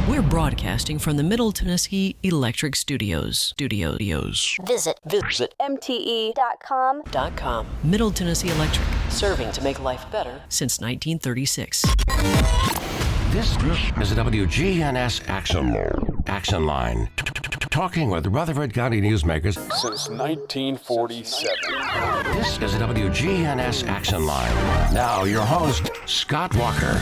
We're broadcasting from the Middle Tennessee Electric Studios. Visit MTE.com. Middle Tennessee Electric, serving to make life better since 1936. This is a WGNS Action Line. Talking with Rutherford County newsmakers since 1947. This is a WGNS Action Line. Now your host, Scott Walker.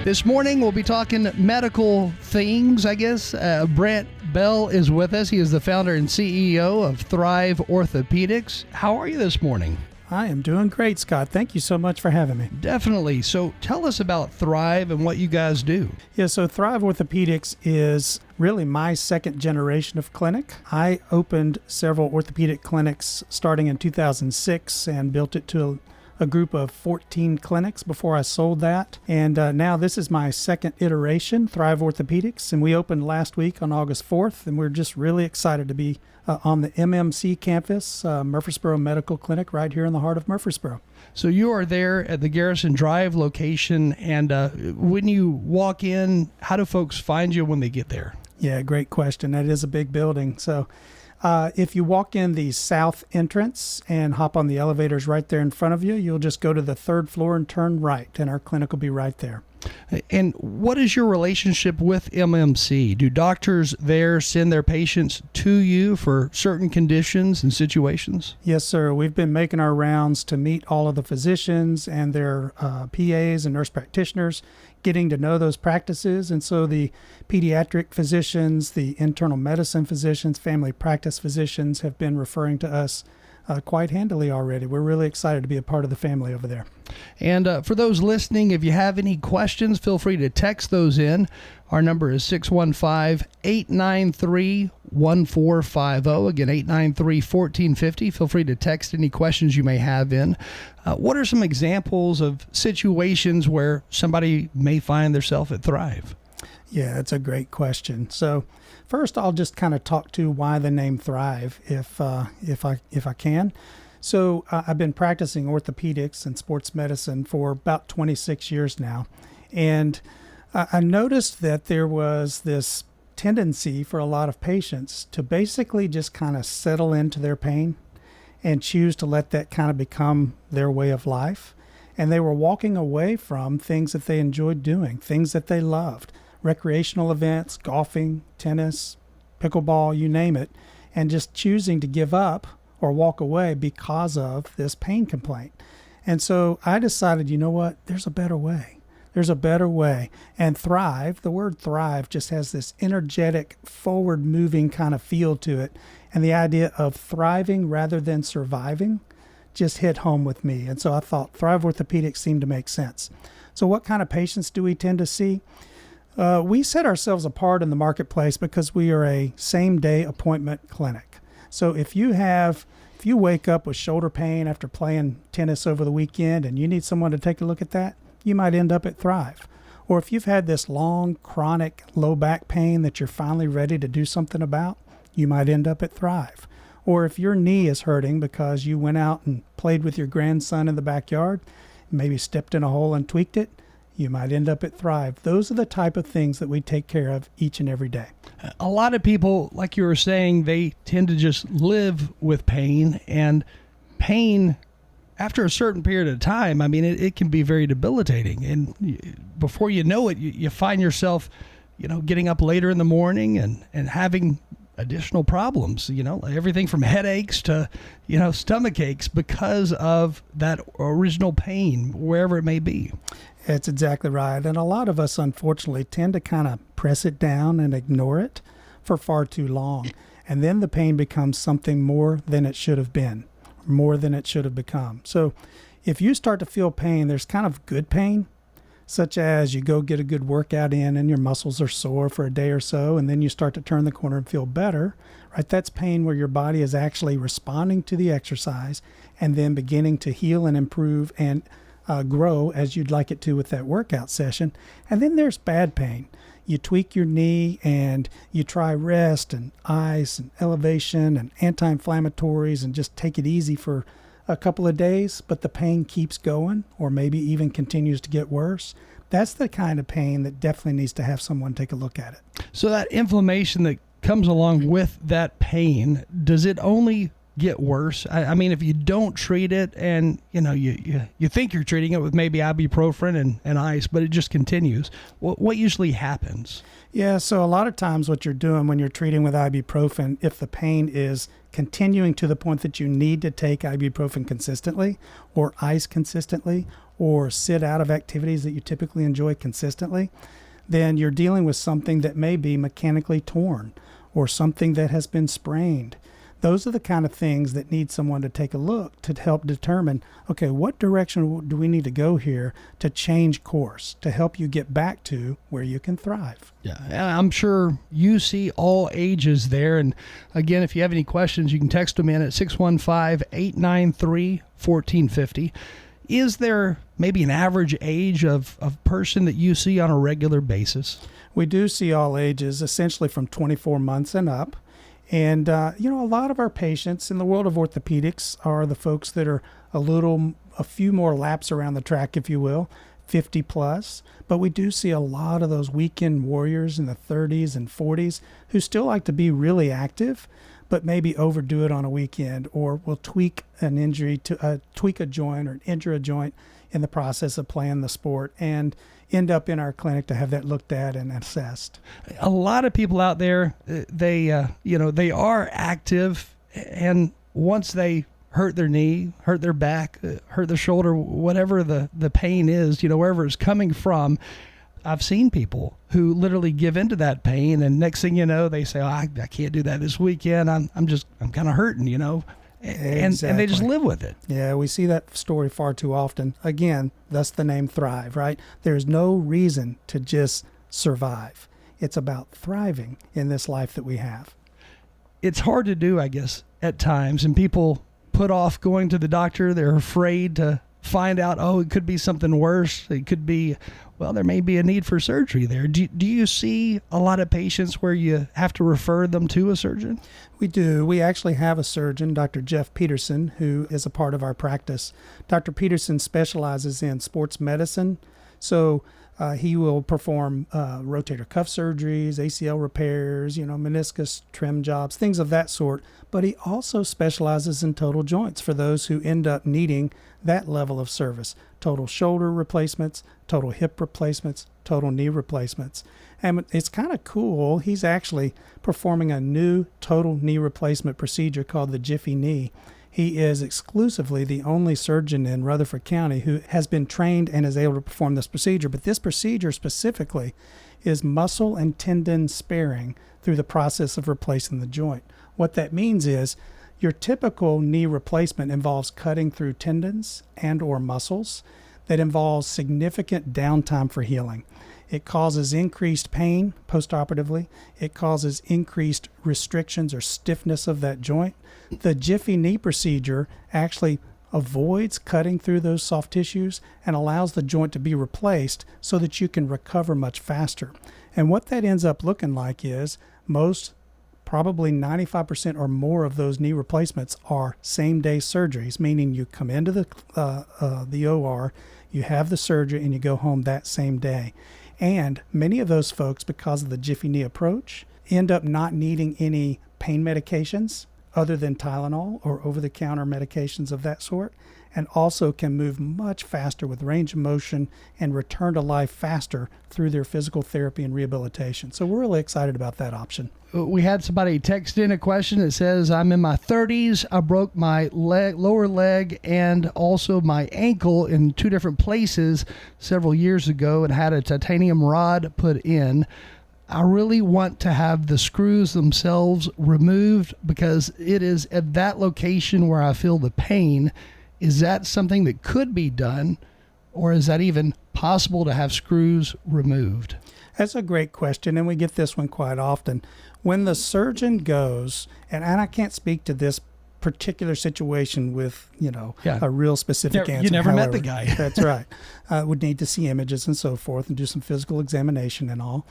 This morning we'll be talking medical things, I guess. Brant Bell is with us. He is the founder and CEO of Thrive Orthopedics. How are you this morning? I am doing great, Scott. Thank you so much for having me. Definitely. So tell us about Thrive and what you guys do. Yeah, so Thrive Orthopedics is really my second generation of clinic. I opened several orthopedic clinics starting in 2006 and built it to a group of 14 clinics before I sold that. And now this is my second iteration, Thrive Orthopedics, and we opened last week on August 4th, and we're just really excited to be on the MMC campus, Murfreesboro Medical Clinic, right here in the heart of Murfreesboro. So you are there at the Garrison Drive location, and when you walk in, how do folks find you when they get there? Yeah, great question. That is a big building. So if you walk in the south entrance and hop on the elevators right there in front of you, you'll just go to the third floor and turn right, and our clinic will be right there. And what is your relationship with MMC? Do doctors there send their patients to you for certain conditions and situations? Yes, sir. We've been making our rounds to meet all of the physicians and their PAs and nurse practitioners, getting to know those practices. And so the pediatric physicians, the internal medicine physicians, family practice physicians have been referring to us quite handily already. We're really excited to be a part of the family over there. And for those listening, if you have any questions, feel free to text those in. Our number is 615-893-1450. Again, 893-1450. Feel free to text any questions you may have in. What are some examples of situations where somebody may find themselves at Thrive? Yeah, that's a great question. So first, I'll just kind of talk to why the name Thrive, if I can. So I've been practicing orthopedics and sports medicine for about 26 years now, and I noticed that there was this tendency for a lot of patients to basically just kind of settle into their pain and choose to let that kind of become their way of life. And they were walking away from things that they enjoyed doing, things that they loved. Recreational events, golfing, tennis, pickleball, you name it, and just choosing to give up or walk away because of this pain complaint. And so I decided, you know what, there's a better way. There's a better way. And Thrive, the word Thrive just has this energetic, forward-moving kind of feel to it. And the idea of thriving rather than surviving just hit home with me. And so I thought Thrive Orthopedics seemed to make sense. So what kind of patients do we tend to see? We set ourselves apart in the marketplace because we are a same-day appointment clinic. So if you wake up with shoulder pain after playing tennis over the weekend and you need someone to take a look at that, you might end up at Thrive. Or if you've had this long, chronic, low back pain that you're finally ready to do something about, you might end up at Thrive. Or if your knee is hurting because you went out and played with your grandson in the backyard, maybe stepped in a hole and tweaked it, you might end up at Thrive. Those are the type of things that we take care of each and every day. A lot of people, like you were saying, they tend to just live with pain, and pain after a certain period of time, I mean, it can be very debilitating. And before you know it, you find yourself, getting up later in the morning and having additional problems, everything from headaches to, stomach aches because of that original pain, wherever it may be. That's exactly right. And a lot of us, unfortunately, tend to kind of press it down and ignore it for far too long. And then the pain becomes something more than it should have been, more than it should have become. So if you start to feel pain, there's kind of good pain, such as you go get a good workout in and your muscles are sore for a day or so, and then you start to turn the corner and feel better, right? That's pain where your body is actually responding to the exercise and then beginning to heal and improve and grow as you'd like it to with that workout session. And then there's bad pain. You tweak your knee and you try rest and ice and elevation and anti-inflammatories and just take it easy for a couple of days, but the pain keeps going or maybe even continues to get worse. that's the kind of pain that definitely needs to have someone take a look at it. So that inflammation that comes along with that pain, does it only get worse? I mean, if you don't treat it and, you think you're treating it with maybe ibuprofen and ice, but it just continues, what usually happens? Yeah, so a lot of times what you're doing when you're treating with ibuprofen, if the pain is continuing to the point that you need to take ibuprofen consistently or ice consistently or sit out of activities that you typically enjoy consistently, then you're dealing with something that may be mechanically torn or something that has been sprained. Those are the kind of things that need someone to take a look to help determine, okay, what direction do we need to go here to change course to help you get back to where you can thrive. Yeah, I'm sure you see all ages there. And again, if you have any questions, you can text them in at 615-893-1450. Is there maybe an average age of person that you see on a regular basis? We do see all ages, essentially from 24 months and up. And, a lot of our patients in the world of orthopedics are the folks that are a few more laps around the track, if you will, 50 plus. But we do see a lot of those weekend warriors in the 30s and 40s who still like to be really active, but maybe overdo it on a weekend or will tweak a joint or injure a joint in the process of playing the sport and end up in our clinic to have that looked at and assessed. A lot of people out there, they are active, and once they hurt their knee, hurt their back, hurt their shoulder, whatever the pain is, wherever it's coming from, I've seen people who literally give into that pain, and next thing you know, they say, I can't do that this weekend. I'm kind of hurting, And they just live with it. Yeah, we see that story far too often. Again, thus the name Thrive, right? There's no reason to just survive. It's about thriving in this life that we have. It's hard to do, I guess, at times, and people put off going to the doctor. They're afraid to find out, it could be something worse. It could be, there may be a need for surgery there. Do you see a lot of patients where you have to refer them to a surgeon? We do. We actually have a surgeon, Dr. Jeff Peterson, who is a part of our practice. Dr. Peterson specializes in sports medicine, so he will perform rotator cuff surgeries, ACL repairs, meniscus trim jobs, things of that sort. But he also specializes in total joints for those who end up needing that level of service. Total shoulder replacements, total hip replacements, total knee replacements. And it's kind of cool. He's actually performing a new total knee replacement procedure called the Jiffy Knee. He is exclusively the only surgeon in Rutherford County who has been trained and is able to perform this procedure. But this procedure specifically is muscle and tendon sparing through the process of replacing the joint. What that means is your typical knee replacement involves cutting through tendons and or muscles that involves significant downtime for healing. It causes increased pain postoperatively. It causes increased restrictions or stiffness of that joint. The Jiffy Knee procedure actually avoids cutting through those soft tissues and allows the joint to be replaced so that you can recover much faster. And what that ends up looking like is probably 95% or more of those knee replacements are same-day surgeries, meaning you come into the OR, you have the surgery, and you go home that same day. And many of those folks, because of the Jiffy Knee approach, end up not needing any pain medications other than Tylenol or over-the-counter medications of that sort, and also can move much faster with range of motion and return to life faster through their physical therapy and rehabilitation. So we're really excited about that option. We had somebody text in a question that says, I'm in my 30s. I broke my lower leg and also my ankle in two different places several years ago and had a titanium rod put in. I really want to have the screws themselves removed because it is at that location where I feel the pain. Is that something that could be done, or is that even possible to have screws removed? That's a great question, and we get this one quite often. When the surgeon goes, and I can't speak to this particular situation with, a real specific answer. You never met the guy. That's right. Would need to see images and so forth and do some physical examination and all.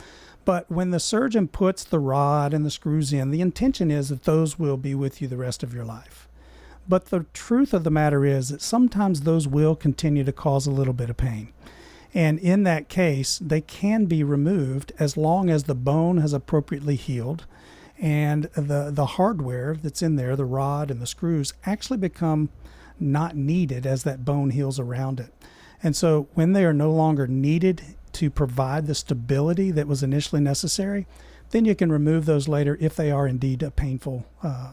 But when the surgeon puts the rod and the screws in, the intention is that those will be with you the rest of your life. But the truth of the matter is that sometimes those will continue to cause a little bit of pain. And in that case, they can be removed as long as the bone has appropriately healed and the hardware that's in there, the rod and the screws, actually become not needed as that bone heals around it. And so when they are no longer needed to provide the stability that was initially necessary, then you can remove those later if they are indeed a painful,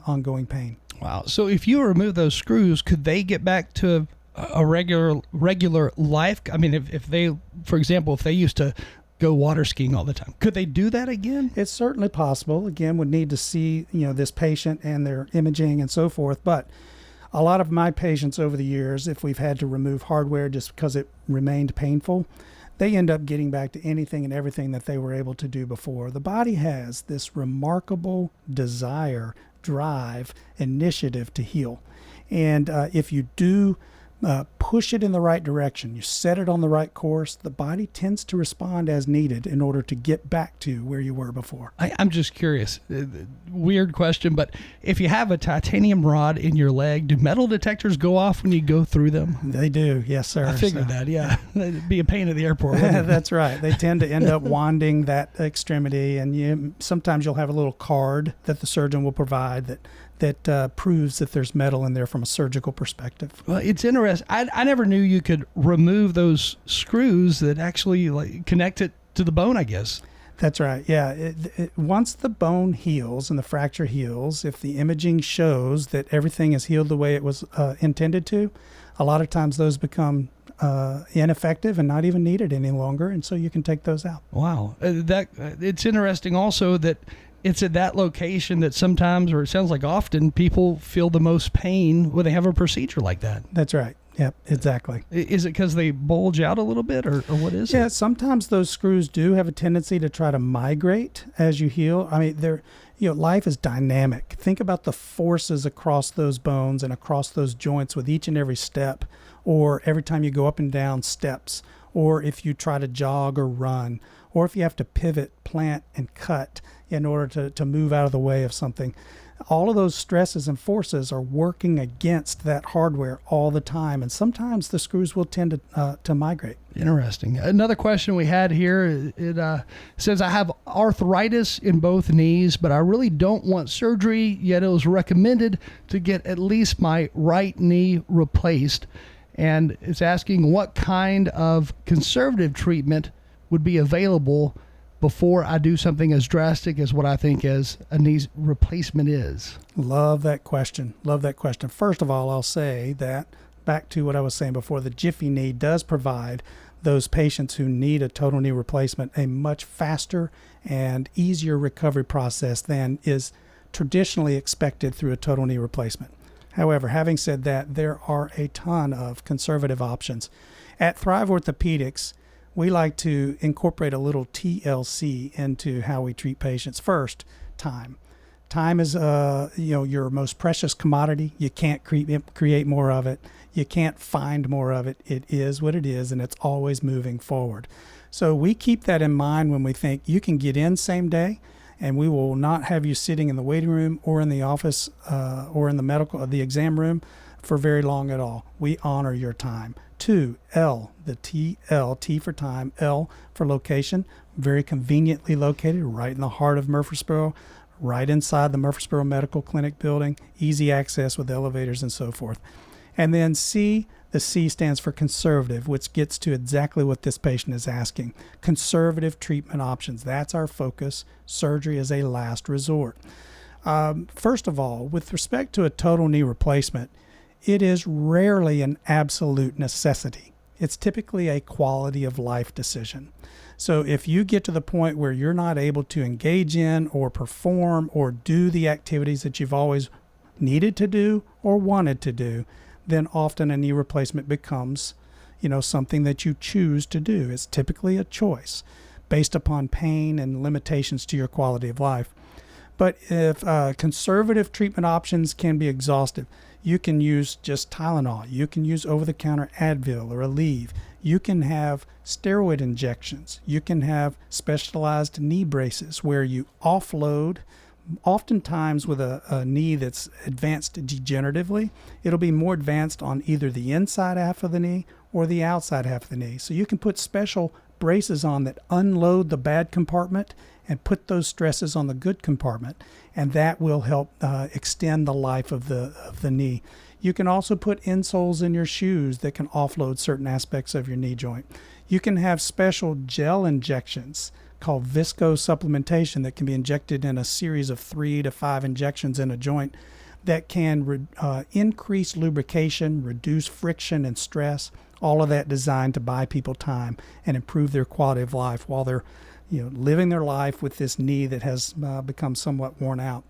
ongoing pain. Wow. So if you remove those screws, could they get back to a regular life? I mean, if they, for example, if they used to go water skiing all the time, could they do that again? It's certainly possible. Again, would need to see, this patient and their imaging and so forth. But a lot of my patients over the years, if we've had to remove hardware just because it remained painful, they end up getting back to anything and everything that they were able to do before. The body has this remarkable desire, drive, initiative to heal. And if you do push it in the right direction, you set it on the right course, the body tends to respond as needed in order to get back to where you were before. I'm just curious, weird question, but if you have a titanium rod in your leg, do metal detectors go off when you go through them? They do, yes, sir. I figured that, yeah. It'd be a pain at the airport. Wouldn't it? That's right. They tend to end up wanding that extremity, and sometimes you'll have a little card that the surgeon will provide that proves that there's metal in there from a surgical perspective. Well, it's interesting. I never knew you could remove those screws that actually connect it to the bone, I guess. That's right. Yeah. Once the bone heals and the fracture heals, if the imaging shows that everything is healed the way it was intended to, a lot of times those become ineffective and not even needed any longer, and so you can take those out. Wow. It's interesting also that it's at that location that sometimes, or it sounds like often, people feel the most pain when they have a procedure like that. That's right. Yep, exactly. Is it because they bulge out a little bit, or what is it? Yeah, sometimes those screws do have a tendency to try to migrate as you heal. I mean, life is dynamic. Think about the forces across those bones and across those joints with each and every step, or every time you go up and down steps, or if you try to jog or run, or if you have to pivot, plant, and cut in order to move out of the way of something. All of those stresses and forces are working against that hardware all the time, and sometimes the screws will tend to migrate. Interesting. Another question we had here, it says, I have arthritis in both knees, but I really don't want surgery, yet it was recommended to get at least my right knee replaced. And it's asking what kind of conservative treatment would be available before I do something as drastic as what I think as a knee replacement is. Love that question. First of all, I'll say that, back to what I was saying before, the Jiffy Knee does provide those patients who need a total knee replacement a much faster and easier recovery process than is traditionally expected through a total knee replacement. However, having said that, there are a ton of conservative options. At Thrive Orthopedics, we like to incorporate a little TLC into how we treat patients. First, time. Time is your most precious commodity. You can't create more of it. You can't find more of it. It is what it is, and it's always moving forward. So we keep that in mind when we think you can get in same day, and we will not have you sitting in the waiting room or in the office or in the exam room for very long at all. We honor your time. 2, L, the TL, T for time, L for location, very conveniently located right in the heart of Murfreesboro, right inside the Murfreesboro Medical Clinic building, easy access with elevators and so forth. And then C, the C stands for conservative, which gets to exactly what this patient is asking. Conservative treatment options, that's our focus. Surgery is a last resort. First of all, with respect to a total knee replacement, it is rarely an absolute necessity. It's typically a quality of life decision. So if you get to the point where you're not able to engage in or perform or do the activities that you've always needed to do or wanted to do, then often a knee replacement becomes, something that you choose to do. It's typically a choice based upon pain and limitations to your quality of life. But if conservative treatment options can be exhaustive, you can use just Tylenol. You can use over-the-counter Advil or Aleve. You can have steroid injections. You can have specialized knee braces where you offload Oftentimes with a knee that's advanced degeneratively, it'll be more advanced on either the inside half of the knee or the outside half of the knee. So you can put special braces on that unload the bad compartment and put those stresses on the good compartment, and that will help extend the life of the knee. You can also put insoles in your shoes that can offload certain aspects of your knee joint. You can have special gel injections called viscosupplementation that can be injected in a series of 3 to 5 injections in a joint that can increase lubrication, reduce friction and stress, all of that designed to buy people time and improve their quality of life while they're living their life with this knee that has become somewhat worn out.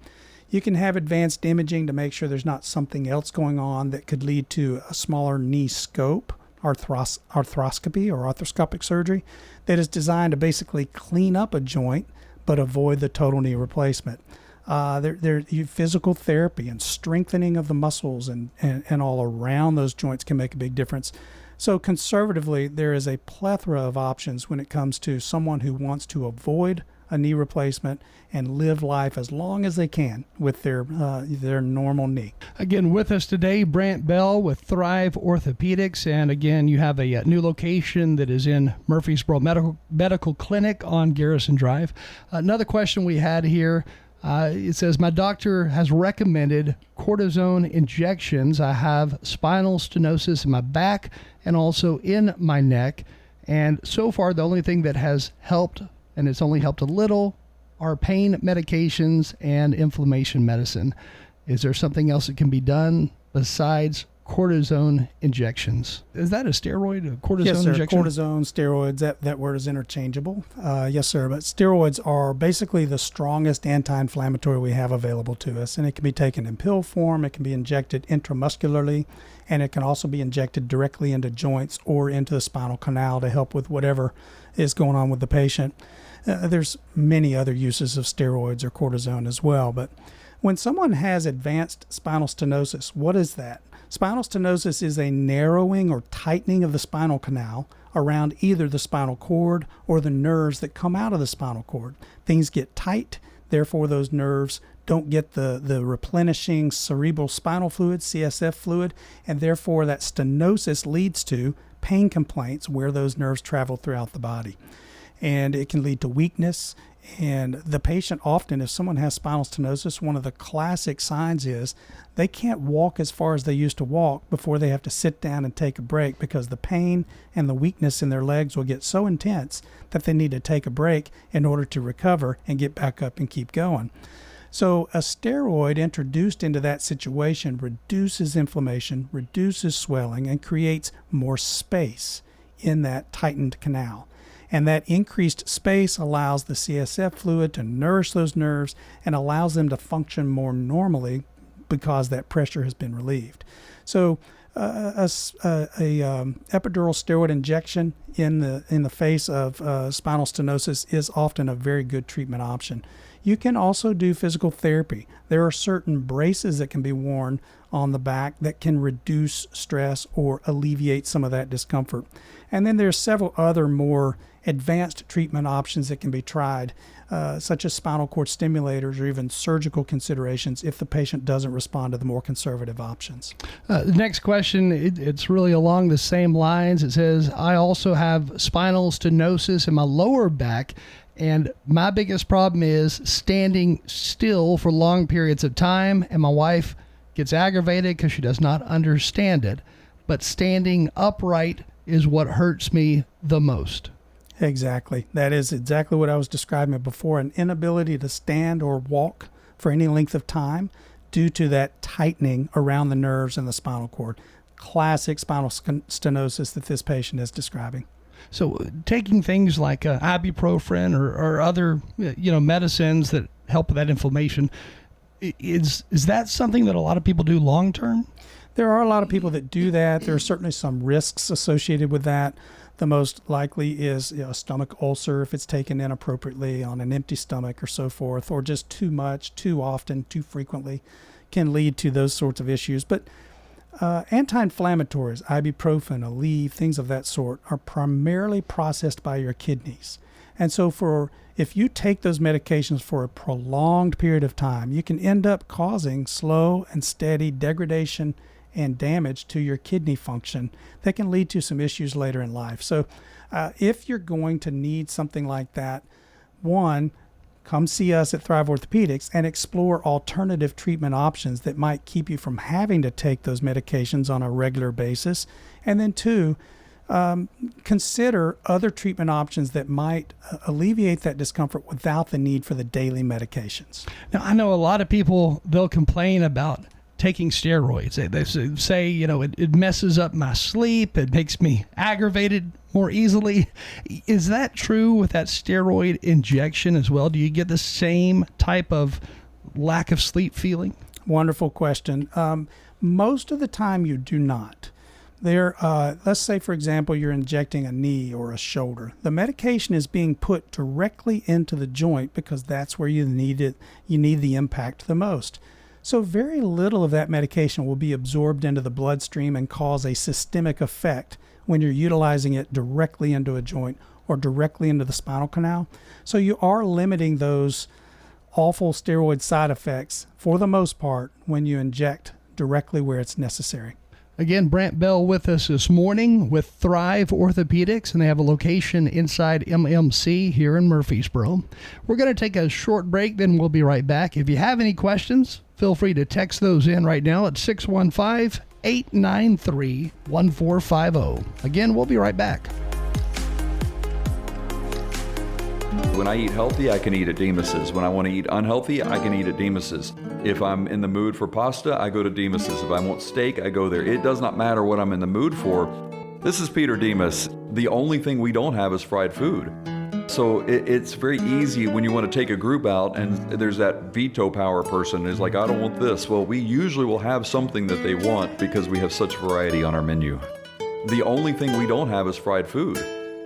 You can have advanced imaging to make sure there's not something else going on that could lead to a smaller knee scope, arthroscopy or arthroscopic surgery, that is designed to basically clean up a joint but avoid the total knee replacement. Physical therapy and strengthening of the muscles and all around those joints can make a big difference. So conservatively, there is a plethora of options when it comes to someone who wants to avoid a knee replacement and live life as long as they can with their normal knee. Again, with us today, Brant Bell with Thrive Orthopedics. And again, you have a new location that is in Murfreesboro Medical Clinic on Garrison Drive. Another question we had here, it says, my doctor has recommended cortisone injections. I have spinal stenosis in my back and also in my neck. And so far, the only thing that has helped, and it's only helped a little, are pain medications and inflammation medicine. Is there something else that can be done besides cortisone injections? Is that a steroid, a cortisone yes, sir. injection? Cortisone, steroids, that word is interchangeable. Yes, sir. But steroids are basically the strongest anti-inflammatory we have available to us. And it can be taken in pill form, it can be injected intramuscularly, and it can also be injected directly into joints or into the spinal canal to help with whatever is going on with the patient. There's many other uses of steroids or cortisone as well. But when someone has advanced spinal stenosis, what is that? Spinal stenosis is a narrowing or tightening of the spinal canal around either the spinal cord or the nerves that come out of the spinal cord. Things get tight, therefore those nerves don't get the replenishing cerebral spinal fluid, CSF fluid, and therefore that stenosis leads to pain complaints where those nerves travel throughout the body. And it can lead to weakness. And the patient often, if someone has spinal stenosis, one of the classic signs is they can't walk as far as they used to walk before they have to sit down and take a break, because the pain and the weakness in their legs will get so intense that they need to take a break in order to recover and get back up and keep going. So a steroid introduced into that situation reduces inflammation, reduces swelling, and creates more space in that tightened canal. And that increased space allows the CSF fluid to nourish those nerves and allows them to function more normally because that pressure has been relieved. So a epidural steroid injection in the face of spinal stenosis is often a very good treatment option. You can also do physical therapy. There are certain braces that can be worn on the back that can reduce stress or alleviate some of that discomfort. And then there's several other more advanced treatment options that can be tried, such as spinal cord stimulators or even surgical considerations if the patient doesn't respond to the more conservative options. The next question, it's really along the same lines. It says, I also have spinal stenosis in my lower back, and my biggest problem is standing still for long periods of time, and my wife gets aggravated because she does not understand it. But standing upright is what hurts me the most. Exactly. That is exactly what I was describing before, an inability to stand or walk for any length of time due to that tightening around the nerves and the spinal cord. Classic spinal stenosis that this patient is describing. So taking things like ibuprofen or other medicines that help with that inflammation, is that something that a lot of people do long term? There are a lot of people that do that. There are certainly some risks associated with that. The most likely is a stomach ulcer if it's taken inappropriately on an empty stomach or so forth, or just too much, too often, too frequently can lead to those sorts of issues. But anti-inflammatories, ibuprofen, Aleve, things of that sort, are primarily processed by your kidneys. And so if you take those medications for a prolonged period of time, you can end up causing slow and steady degradation and damage to your kidney function that can lead to some issues later in life. So if you're going to need something like that, one, come see us at Thrive Orthopedics and explore alternative treatment options that might keep you from having to take those medications on a regular basis. And then two, consider other treatment options that might alleviate that discomfort without the need for the daily medications. Now, I know a lot of people, they'll complain about taking steroids. They say, it messes up my sleep. It makes me aggravated more easily. Is that true with that steroid injection as well? Do you get the same type of lack of sleep feeling? Wonderful question. Most of the time you do not. Let's say, for example, you're injecting a knee or a shoulder. The medication is being put directly into the joint because that's where you need it. You need the impact the most. So very little of that medication will be absorbed into the bloodstream and cause a systemic effect when you're utilizing it directly into a joint or directly into the spinal canal. So you are limiting those awful steroid side effects for the most part when you inject directly where it's necessary. Again, Brant Bell with us this morning with Thrive Orthopedics, and they have a location inside MMC here in Murfreesboro. We're going to take a short break, then we'll be right back. If you have any questions, feel free to text those in right now at 615-893-1450. Again, we'll be right back. When I eat healthy, I can eat at Demas's. When I want to eat unhealthy, I can eat at Demas's. If I'm in the mood for pasta, I go to Demas's. If I want steak, I go there. It does not matter what I'm in the mood for. This is Peter Demas. The only thing we don't have is fried food. So it's very easy when you want to take a group out and there's that veto power person who's like, I don't want this. Well, we usually will have something that they want because we have such variety on our menu. The only thing we don't have is fried food.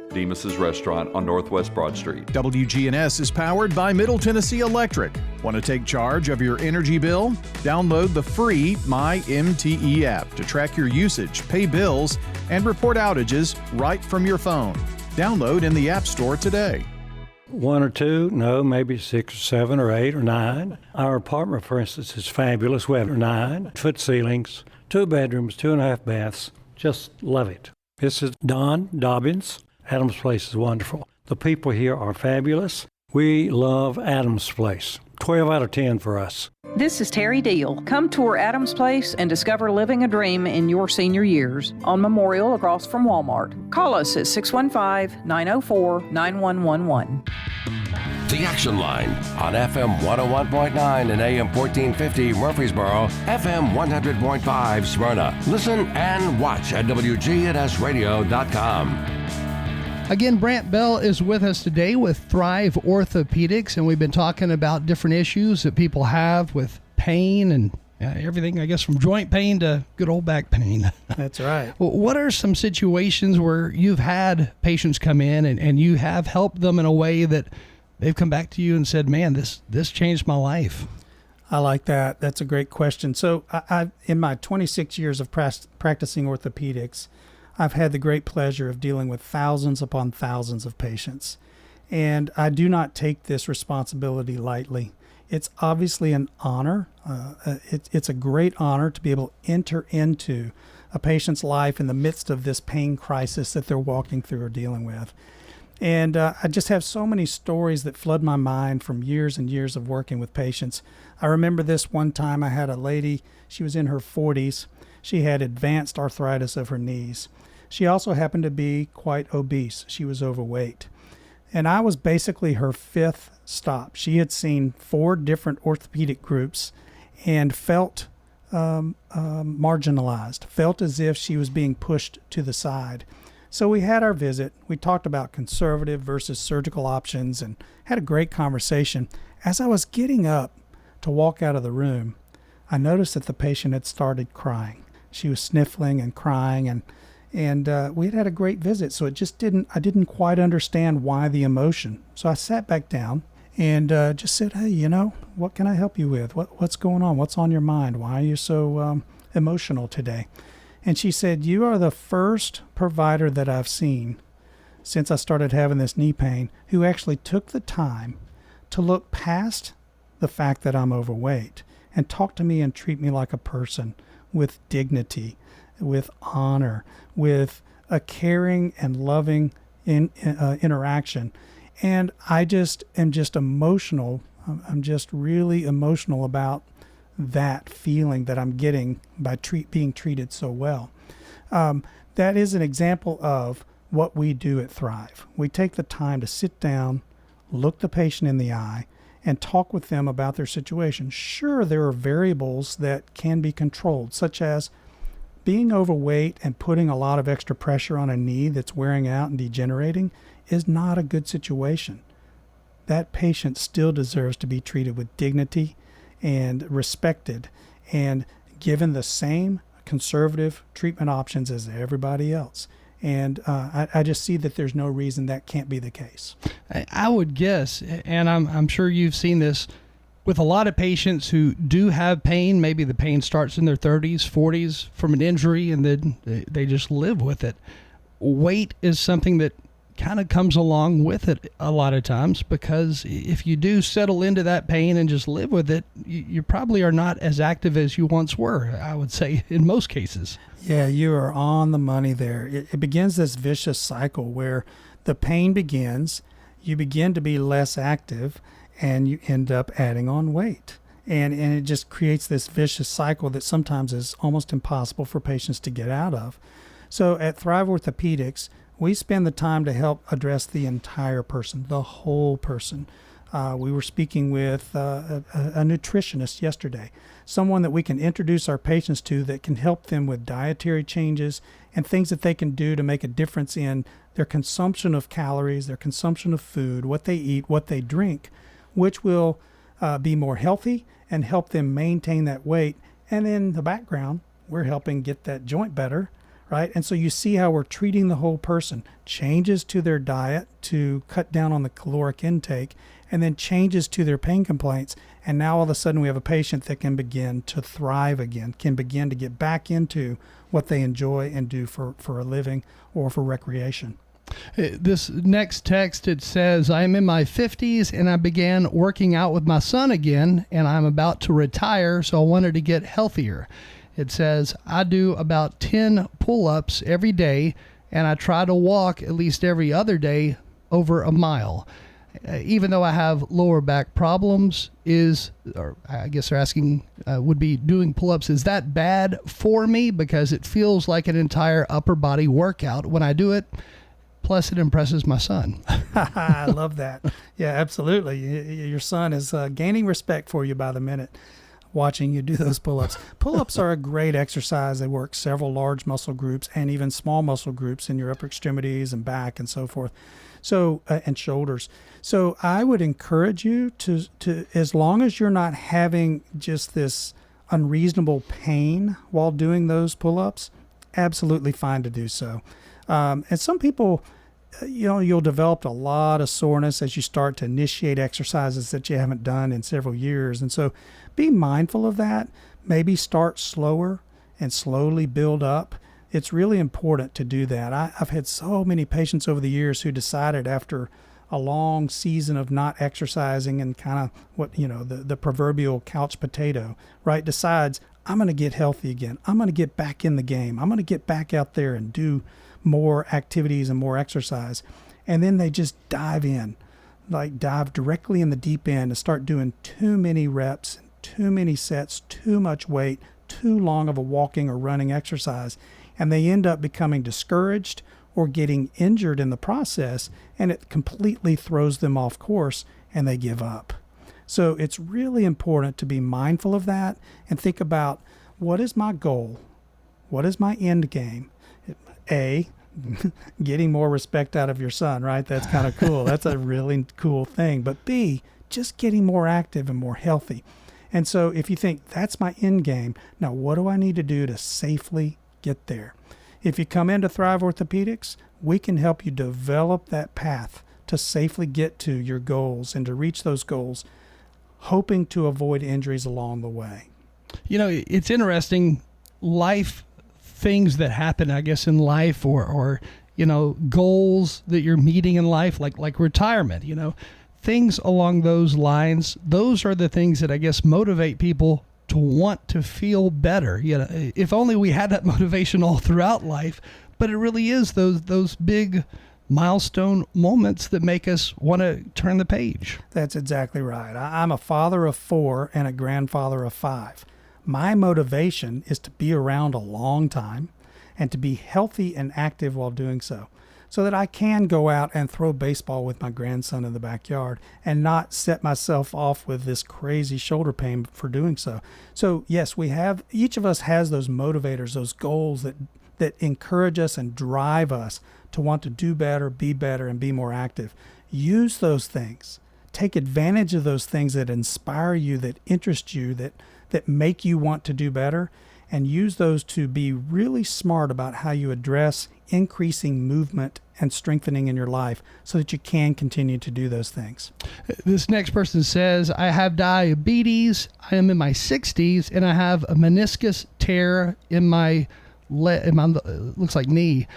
Demas's Restaurant on Northwest Broad Street. WGNS is powered by Middle Tennessee Electric. Want to take charge of your energy bill? Download the free MyMTE app to track your usage, pay bills, and report outages right from your phone. Download in the App Store today. 1 or 2, no, maybe 6 or 7 or 8 or 9. Our apartment, for instance, is fabulous. We have 9-foot ceilings, 2 bedrooms, 2.5 baths. Just love it. This is Don Dobbins. Adams Place is wonderful. The people here are fabulous. We love Adams Place. 12 out of 10 for us. This is Terry Deal. Come tour Adams Place and discover living a dream in your senior years on Memorial across from Walmart. Call us at 615-904-9111. The Action Line on FM 101.9 and AM 1450 Murfreesboro, FM 100.5 Smyrna. Listen and watch at WGNSradio.com. Again, Brant Bell is with us today with Thrive Orthopedics, and we've been talking about different issues that people have with pain and everything, I guess, from joint pain to good old back pain. That's right. What are some situations where you've had patients come in and you have helped them in a way that they've come back to you and said, man, this changed my life? I like that. That's a great question. So I in my 26 years of practicing orthopedics, I've had the great pleasure of dealing with thousands upon thousands of patients, and I do not take this responsibility lightly. It's obviously an honor. It's a great honor to be able to enter into a patient's life in the midst of this pain crisis that they're walking through or dealing with. And I just have so many stories that flood my mind from years and years of working with patients. I remember this one time I had a lady, she was in her 40s. She had advanced arthritis of her knees. She also happened to be quite obese. She was overweight. And I was basically her 5th stop. She had seen 4 different orthopedic groups and felt marginalized, felt as if she was being pushed to the side. So we had our visit. We talked about conservative versus surgical options and had a great conversation. As I was getting up to walk out of the room, I noticed that the patient had started crying. She was sniffling and crying, and we had a great visit. So I didn't quite understand why the emotion. So I sat back down and just said, hey, what can I help you with? What's going on? What's on your mind? Why are you so emotional today? And she said, you are the first provider that I've seen since I started having this knee pain who actually took the time to look past the fact that I'm overweight and talk to me and treat me like a person with dignity, with honor, with a caring and loving interaction. And I just am just emotional. I'm just really emotional about that feeling that I'm getting by being treated so well. That is an example of what we do at Thrive. We take the time to sit down, look the patient in the eye, and talk with them about their situation. Sure, there are variables that can be controlled, such as being overweight and putting a lot of extra pressure on a knee that's wearing out and degenerating is not a good situation. That patient still deserves to be treated with dignity and respected and given the same conservative treatment options as everybody else. And I just see that there's no reason that can't be the case. I would guess, and I'm sure you've seen this with a lot of patients who do have pain. Maybe the pain starts in their 30s, 40s from an injury, and then they just live with it. Weight is something that kind of comes along with it a lot of times, because if you do settle into that pain and just live with it, you probably are not as active as you once were, I would say, in most cases. Yeah, you are on the money there. It begins this vicious cycle where the pain begins, you begin to be less active, and you end up adding on weight. And it just creates this vicious cycle that sometimes is almost impossible for patients to get out of. So at Thrive Orthopedics, we spend the time to help address the entire person, the whole person. We were speaking with a nutritionist yesterday, someone that we can introduce our patients to that can help them with dietary changes and things that they can do to make a difference in their consumption of calories, their consumption of food, what they eat, what they drink, which will be more healthy and help them maintain that weight. And in the background, we're helping get that joint better, right? And so you see how we're treating the whole person. Changes to their diet to cut down on the caloric intake, and then changes to their pain complaints. And now all of a sudden we have a patient that can begin to thrive again, can begin to get back into what they enjoy and do for a living or for recreation. This next text, it says, I am in my 50s and I began working out with my son again, and I'm about to retire, so I wanted to get healthier. It says, I do about 10 pull-ups every day, and I try to walk at least every other day over a mile. Even though I have lower back problems, or I guess they're asking, would be doing pull-ups, is that bad for me? Because it feels like an entire upper body workout when I do it. Plus, it impresses my son. I love that. Yeah, absolutely. Your son is gaining respect for you by the minute, watching you do those pull-ups. Pull-ups are a great exercise. They work several large muscle groups and even small muscle groups in your upper extremities and back and so forth. So, and shoulders. So I would encourage you to, as long as you're not having just this unreasonable pain while doing those pull-ups, absolutely fine to do so. And some people, you'll develop a lot of soreness as you start to initiate exercises that you haven't done in several years. And so be mindful of that. Maybe start slower and slowly build up. It's really important to do that. I've had so many patients over the years who decided after a long season of not exercising and kind of the proverbial couch potato, right, decides, I'm going to get healthy again. I'm going to get back in the game. I'm going to get back out there and do more activities and more exercise. And then they just dive directly in the deep end and start doing too many reps, too many sets, too much weight, too long of a walking or running exercise. And they end up becoming discouraged or getting injured in the process, and it completely throws them off course and they give up. So it's really important to be mindful of that and think about, what is my goal? What is my end game? A, getting more respect out of your son, right? That's kind of cool. That's a really cool thing. But B, just getting more active and more healthy. And so if you think that's my end game, now what do I need to do to safely get there? If you come into Thrive Orthopedics, we can help you develop that path to safely get to your goals and to reach those goals, hoping to avoid injuries along the way. It's interesting, things that happen, I guess, in life or goals that you're meeting in life, like retirement, things along those lines. Those are the things that I guess motivate people to want to feel better. If only we had that motivation all throughout life, but it really is those big milestone moments that make us want to turn the page. That's exactly right. I'm a father of 4 and a grandfather of 5. My motivation is to be around a long time and to be healthy and active while doing so that I can go out and throw baseball with my grandson in the backyard and not set myself off with this crazy shoulder pain for doing so. So yes, each of us has those motivators, those goals that encourage us and drive us to want to do better, and be more active. Use those things. Take advantage of those things that inspire you, that interest you, that make you want to do better, and use those to be really smart about how you address increasing movement and strengthening in your life so that you can continue to do those things. This next person says, I have diabetes, I am in my 60s, and I have a meniscus tear in my looks like knee.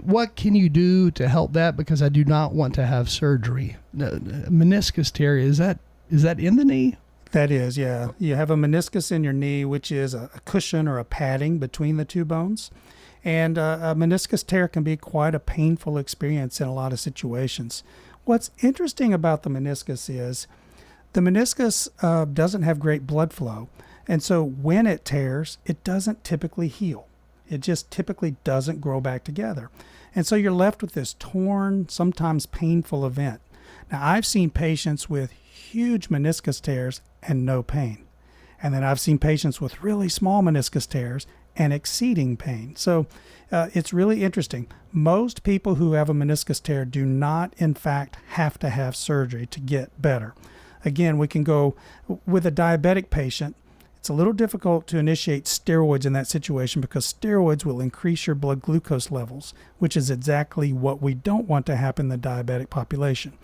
What can you do to help that? Because I do not want to have surgery. Meniscus tear, is that in the knee? That is, yeah. You have a meniscus in your knee, which is a cushion or a padding between the two bones. And a meniscus tear can be quite a painful experience in a lot of situations. What's interesting about the meniscus is the meniscus doesn't have great blood flow. And so when it tears, it doesn't typically heal. It just typically doesn't grow back together. And so you're left with this torn, sometimes painful event. Now, I've seen patients with huge meniscus tears and no pain. And then I've seen patients with really small meniscus tears and exceeding pain. So it's really interesting. Most people who have a meniscus tear do not, in fact, have to have surgery to get better. Again, we can go with a diabetic patient. It's a little difficult to initiate steroids in that situation because steroids will increase your blood glucose levels, which is exactly what we don't want to happen in the diabetic population.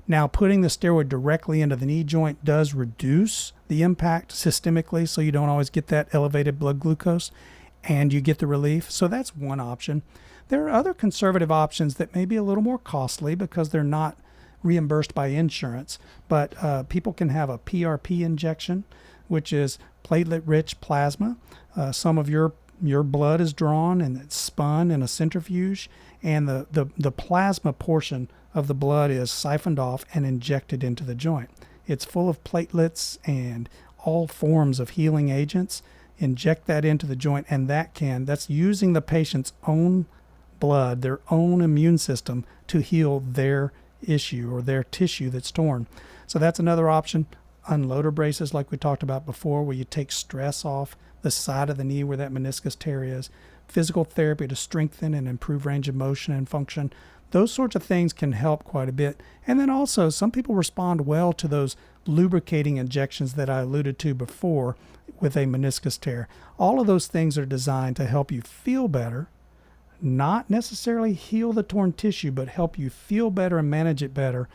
Now, putting the steroid directly into the knee joint does reduce the impact systemically, so you don't always get that elevated blood glucose and you get the relief. So that's one option. There are other conservative options that may be a little more costly because they're not reimbursed by insurance, but people can have a PRP injection, which is platelet-rich plasma. Some of your blood is drawn and it's spun in a centrifuge, and the plasma portion of the blood is siphoned off and injected into the joint. It's full of platelets and all forms of healing agents. Inject that into the joint, and that's using the patient's own blood, their own immune system, to heal their issue or their tissue that's torn. So that's another option. Unloader braces, like we talked about before, where you take stress off the side of the knee where that meniscus tear is. Physical therapy to strengthen and improve range of motion and function. Those sorts of things can help quite a bit. And then also, some people respond well to those lubricating injections that I alluded to before with a meniscus tear. All of those things are designed to help you feel better, not necessarily heal the torn tissue, but help you feel better and manage it better,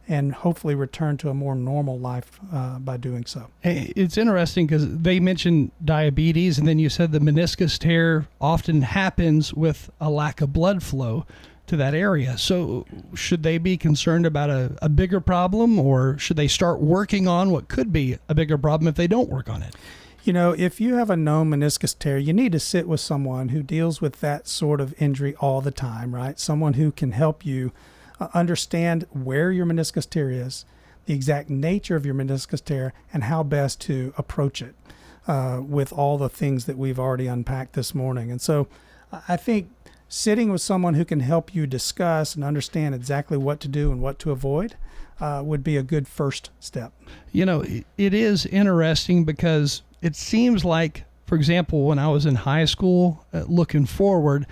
and hopefully return to a more normal life by doing so. It's interesting because they mentioned diabetes, and then you said the meniscus tear often happens with a lack of blood flow to that area. So should they be concerned about a bigger problem, or should they start working on what could be a bigger problem if they don't work on it? You know, if you have a known meniscus tear, you need to sit with someone who deals with that sort of injury all the time, right? Someone who can help you understand where your meniscus tear is, the exact nature of your meniscus tear, and how best to approach it with all the things that we've already unpacked this morning. And so I think sitting with someone who can help you discuss and understand exactly what to do and what to avoid would be a good first step. You know, it is interesting because it seems like, for example, when I was in high school, looking forward,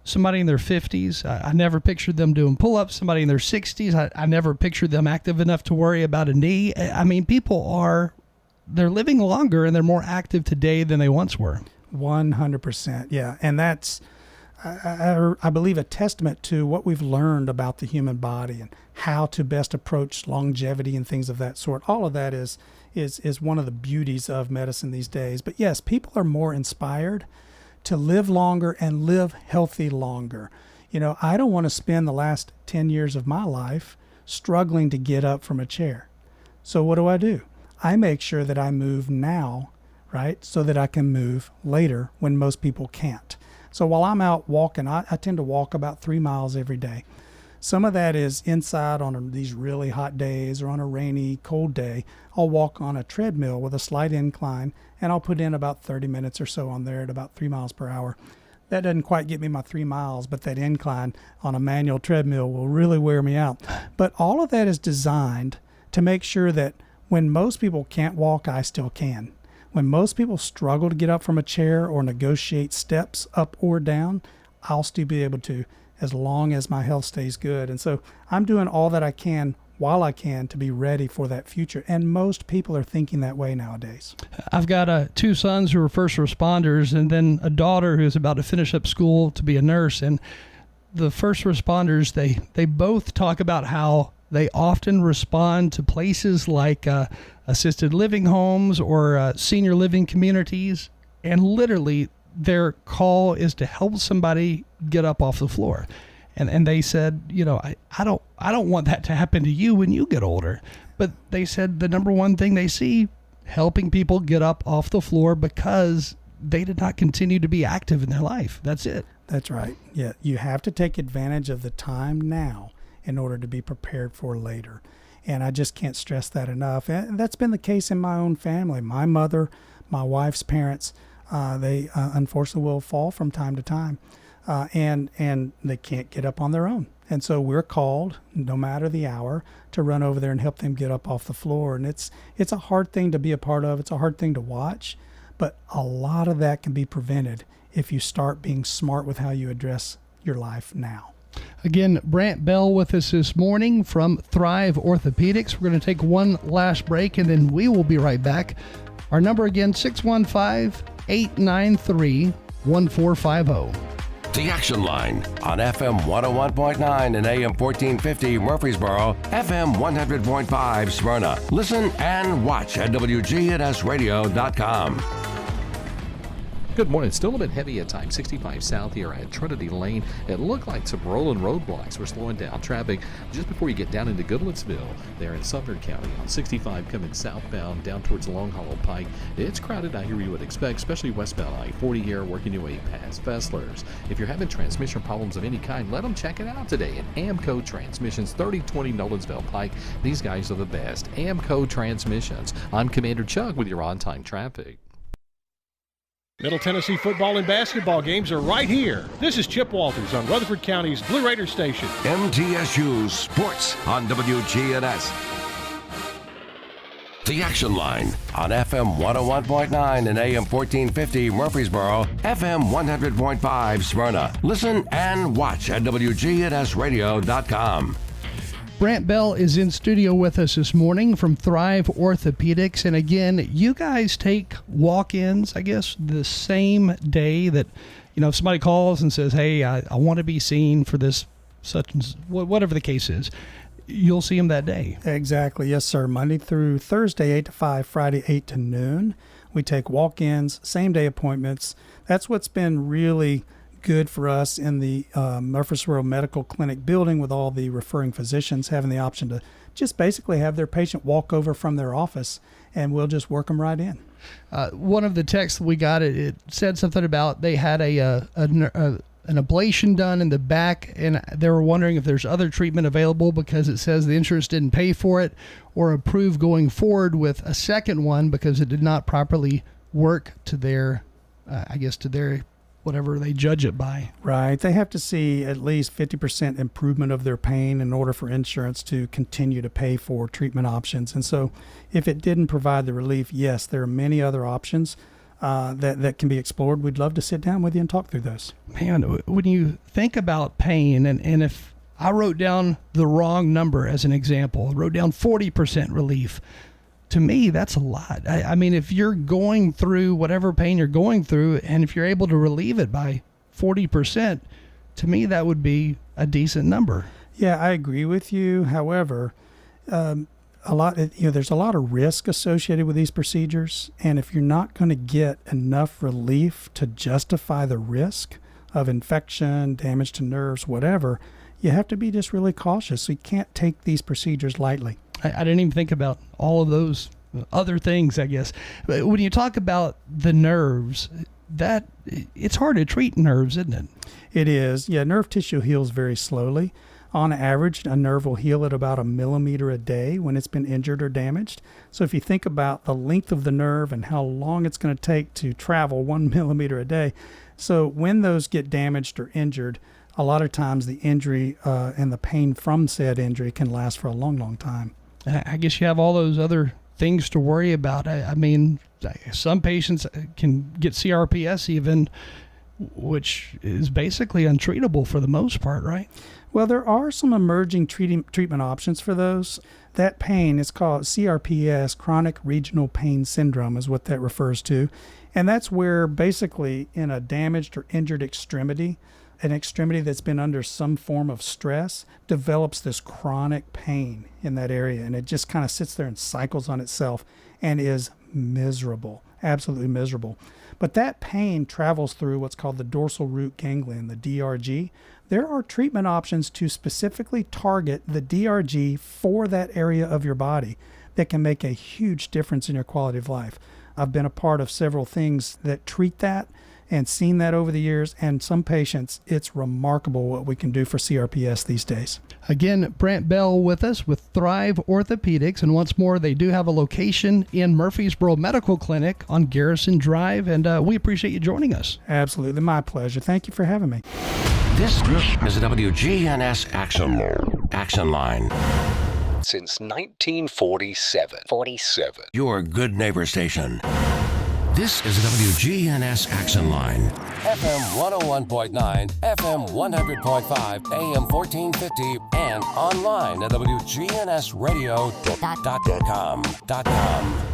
somebody in their 50s, I never pictured them doing pull-ups. Somebody in their 60s, I never pictured them active enough to worry about a knee. I mean, they're living longer and they're more active today than they once were. 100%, yeah. And that's, I believe, a testament to what we've learned about the human body and how to best approach longevity and things of that sort. All of that is one of the beauties of medicine these days. But yes, people are more inspired to live longer and live healthy longer. You know, I don't want to spend the last 10 years of my life struggling to get up from a chair. So what do? I make sure that I move now, right, so that I can move later when most people can't. So while I'm out walking, I tend to walk about 3 miles every day. Some of that is inside on these really hot days or on a rainy, cold day. I'll walk on a treadmill with a slight incline, and I'll put in about 30 minutes or so on there at about 3 miles per hour. That doesn't quite get me my 3 miles, but that incline on a manual treadmill will really wear me out. But all of that is designed to make sure that when most people can't walk, I still can. When most people struggle to get up from a chair or negotiate steps up or down, I'll still be able to, as long as my health stays good. And so I'm doing all that I can while I can to be ready for that future. And most people are thinking that way nowadays. I've got 2 sons who are first responders and then a daughter who's about to finish up school to be a nurse. And the first responders, they both talk about how they often respond to places like assisted living homes or senior living communities, and literally their call is to help somebody get up off the floor. And they said, you know, I don't want that to happen to you when you get older. But they said the number one thing they see, helping people get up off the floor because they did not continue to be active in their life. That's it. That's right. Yeah, you have to take advantage of the time now in order to be prepared for later. And I just can't stress that enough. And that's been the case in my own family. My mother, my wife's parents, they unfortunately will fall from time to time. And they can't get up on their own. And so we're called, no matter the hour, to run over there and help them get up off the floor. And it's a hard thing to be a part of. It's a hard thing to watch. But a lot of that can be prevented if you start being smart with how you address your life now. Again, Brant Bell with us this morning from Thrive Orthopedics. We're going to take one last break, and then we will be right back. Our number again, 615-893-1450. The Action Line on FM 101.9 and AM 1450 Murfreesboro, FM 100.5 Smyrna. Listen and watch at WGNSradio.com. Good morning. Still a bit heavy at times. 65 south here at Trinity Lane. It looked like some rolling roadblocks were slowing down traffic just before you get down into Goodlettsville there in Sumner County on 65 coming southbound down towards Long Hollow Pike. It's crowded out here, you would expect, especially westbound I-40 here working your way past Fessler's. If you're having transmission problems of any kind, let them check it out today at Amco Transmissions, 3020 Nolensville Pike. These guys are the best. Amco Transmissions. I'm Commander Chuck with your on-time traffic. Middle Tennessee football and basketball games are right here. This is Chip Walters on Rutherford County's Blue Raider Station. MTSU Sports on WGNS. The Action Line on FM 101.9 and AM 1450 Murfreesboro, FM 100.5 Smyrna. Listen and watch at WGNSradio.com. Brant Bell is in studio with us this morning from Thrive Orthopedics. And again, you guys take walk-ins, I guess, the same day that, you know, if somebody calls and says, hey, I want to be seen for this, such and whatever the case is, you'll see them that day. Exactly. Yes, sir. Monday through Thursday, 8 to 5, Friday, 8 to noon. We take walk-ins, same-day appointments. That's what's been really good for us in the Murfreesboro Medical Clinic building, with all the referring physicians having the option to just basically have their patient walk over from their office, and we'll just work them right in. One of the texts we got, it said something about they had an ablation done in the back, and they were wondering if there's other treatment available because it says the insurance didn't pay for it or approve going forward with a second one because it did not properly work to their, to their whatever they judge it by. Right. They have to see at least 50% improvement of their pain in order for insurance to continue to pay for treatment options. And so if it didn't provide the relief, yes, there are many other options that can be explored. We'd love to sit down with you and talk through those. Man, when you think about pain, and if I wrote down the wrong number as an example, I wrote down 40% relief, to me, that's a lot. I mean, if you're going through whatever pain you're going through, and if you're able to relieve it by 40%, to me, that would be a decent number. Yeah, I agree with you. However, there's a lot of risk associated with these procedures, and if you're not going to get enough relief to justify the risk of infection, damage to nerves, whatever, you have to be just really cautious. So you can't take these procedures lightly. I didn't even think about all of those other things, I guess. But when you talk about the nerves, it's hard to treat nerves, isn't it? It is. Yeah, nerve tissue heals very slowly. On average, a nerve will heal at about 1 millimeter a day when it's been injured or damaged. So if you think about the length of the nerve and how long it's going to take to travel 1 millimeter a day, so when those get damaged or injured, a lot of times the injury and the pain from said injury can last for a long, long time. I guess you have all those other things to worry about. I mean, some patients can get CRPS even, which is basically untreatable for the most part, right? Well, there are some emerging treatment options for those. That pain is called CRPS, chronic regional pain syndrome is what that refers to. And that's where basically in a damaged or injured extremity, an extremity that's been under some form of stress develops this chronic pain in that area. And it just kind of sits there and cycles on itself and is miserable, absolutely miserable. But that pain travels through what's called the dorsal root ganglion, the DRG. There are treatment options to specifically target the DRG for that area of your body that can make a huge difference in your quality of life. I've been a part of several things that treat that and seen that over the years, and some patients, it's remarkable what we can do for CRPS these days. Again, Brant Bell with us with Thrive Orthopedics, and once more, they do have a location in Murfreesboro Medical Clinic on Garrison Drive, and we appreciate you joining us. Absolutely, my pleasure. Thank you for having me. This is the WGNS Action Line. Since 1947. Your good neighbor station. This is the WGNS Action Line. FM 101.9, FM 100.5, AM 1450, and online at WGNSradio.com.